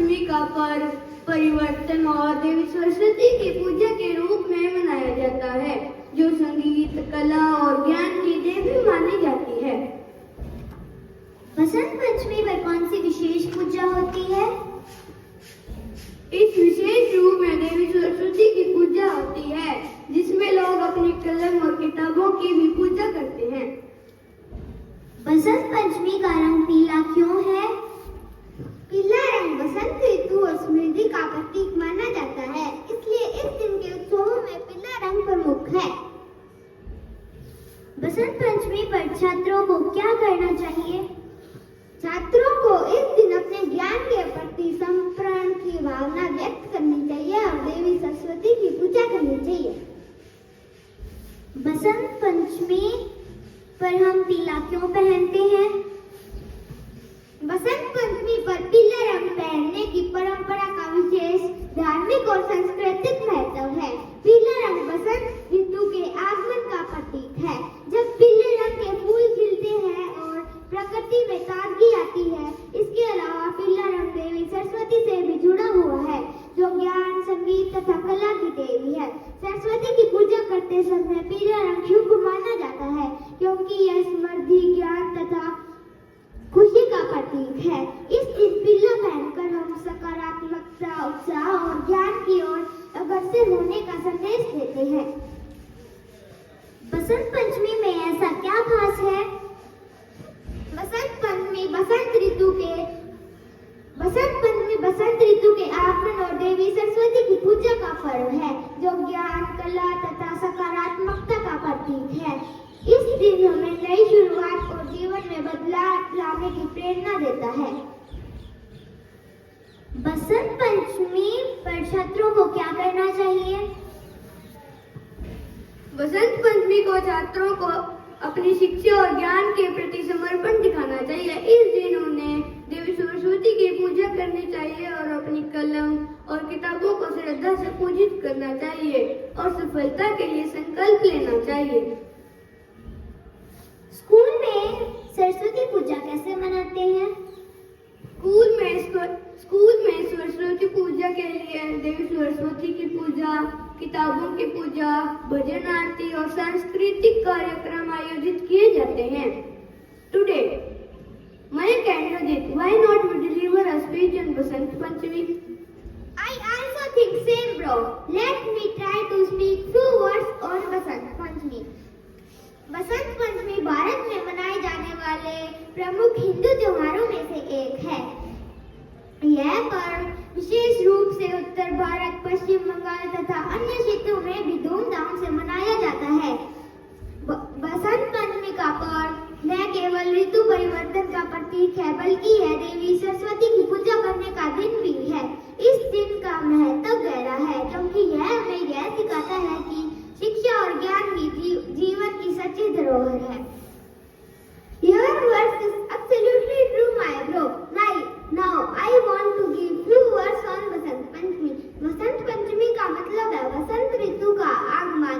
पंचमी का पर्व परिवर्तन और देवी सरस्वती की पूजा के रूप में मनाया जाता है, जो संगीत, कला और ज्ञान की देवी मानी जाती है। बसंत पंचमी पर कौन सी विशेष पूजा होती है? इस विशेष रूप में देवी सरस्वती की पूजा होती है, जिसमें लोग अपनी कलम और किताबों की भी पूजा करते हैं। बसंत पंचमी का रंग पीला क्यों है? पीला रंग बसंत ऋतु और समृद्धि का प्रतीक माना जाता है, इसलिए इस दिन के उत्सवों में पीला रंग प्रमुख है। बसंत पंचमी पर छात्रों को क्या करना चाहिए? छात्रों को इस दिन अपने ज्ञान के प्रति समर्पण की भावना व्यक्त करनी चाहिए और देवी सरस्वती की पूजा करनी चाहिए। बसंत पंचमी पर हम पीला क्यों पहनते हैं? बसंत पंचमी पर पीला रंग पहनने की परंपरा का विशेष धार्मिक और सांस्कृतिक महत्व है। पीला रंग बसंत ऋतु के आगमन का प्रतीक है। जब पीले रंग के फूल खिलते हैं और प्रकृति में ताजगी आती है। इसके अलावा पीला रंग देवी सरस्वती से भी जुड़ा हुआ है, जो ज्ञान, संगीत तथा कला की देवी है। सरस्वती की पूजा करते समय पीला रंग शुभ माना जाता है, क्योंकि यह समृद्धि, ज्ञान तथा खुशी का प्रतीक है। इस दिन पीला पहनकर हम सकारात्मकता, उत्साह और ज्ञान की ओर अग्रसर होने का संदेश देते हैं। बसंत पंचमी में ऐसा क्या खास है? बसंत पंचमी बसंत ऋतु के आगमन और देवी सरस्वती की पूजा का पर्व है, जो ज्ञान, कला तथा सकारात्मकता का प्रतीक है। इस दिन हमें नई शुरुआत और जीवन में बदलाव लाने की प्रेरणा देता है। बसंत पंचमी पर छात्रों को क्या करना चाहिए? बसंत पंचमी को छात्रों को अपनी शिक्षा और ज्ञान के प्रति समर्पण दिखाना चाहिए। इस दिन उन्हें देवी सरस्वती की पूजा करनी चाहिए और अपनी कलम और किताबों को श्रद्धा से पूजित करना चाहिए और सफलता के लिए संकल्प लेना चाहिए। स्कूल में सरस्वती पूजा कैसे मनाते हैं? स्कूल में सरस्वती पूजा के लिए देवी सरस्वती की पूजा, किताबों की पूजा, भजन आरती और सांस्कृतिक कार्यक्रम आयोजित किए जाते हैं। Today, my candidate, why not we deliver a speech on Basant Panchami? I also think same, bro. Let me try to speak few words on Basant Panchami. Basant Panchami Bharat में मनाए जाने वाले प्रमुख हिंदू त्योहारों में से एक है। यह पर्व विशेष रूप से उत्तर भारत, पश्चिम बंगाल तथा अन्य क्षेत्रों में भी धूमधाम से मनाया जाता है। बसंत पंचमी का पर्व न केवल ऋतु परिवर्तन का प्रतीक है, बल्कि यह देवी सरस्वती की पूजा करने का दिन भी है। इस दिन का महत्व गहरा है, क्योंकि यह हमें यह सिखाता है कि शिक्षा और ज्ञान ही जीवन की सच्ची धरोहर है। Your words is absolutely true, my bro. Now I want to give few words on Basant Panchami. Basant Panchami का मतलब है बसंत ऋतु का आगमन।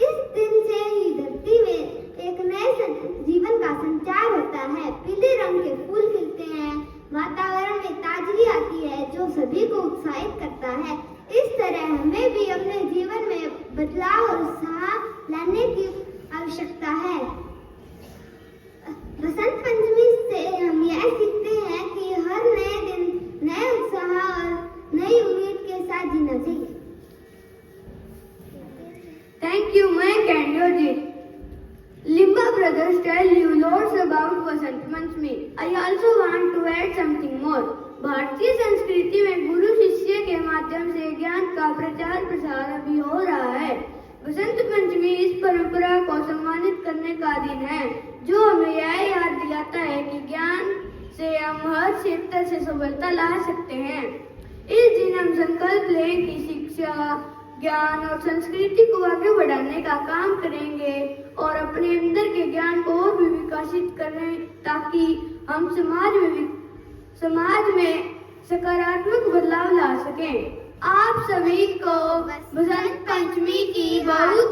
इस दिन से ही धरती में एक नए जीवन का संचार होता है। पीले रंग के फूल खिलते हैं, वातावरण में ताजगी आती है, जो सभी को उत्साहित करता है। इस तरह हमें भी अपने जीवन में बदलाव और उत्साह लाने की आवश्यकता है। बसंत पंचमी से हम यह सीखते हैं कि हर नए दिन नए उत्साह और नई उम्मीद के साथ जीना चाहिए। Thank you, my candidate. Limba brothers tell you lots about Basant Panchami. I also want to add something more. भारतीय संस्कृति में गुरु शिष्य के माध्यम से ज्ञान का प्रचार प्रसार अभी हो रहा है। बसंत पंचमी इस परंपरा को सम्मानित करने का दिन है, जो हमें यह याद दिलाता है कि ज्ञान से हम हर क्षेत्र से सफलता ला सकते हैं। इस दिन हम संकल्प लें कि शिक्षा, ज्ञान और संस्कृति को आगे बढ़ाने का काम करेंगे और अपने अंदर के ज्ञान को और भी विकसित करें, ताकि हम समाज में सकारात्मक बदलाव ला सकें। आप सभी को बसंत पंचमी की बहुत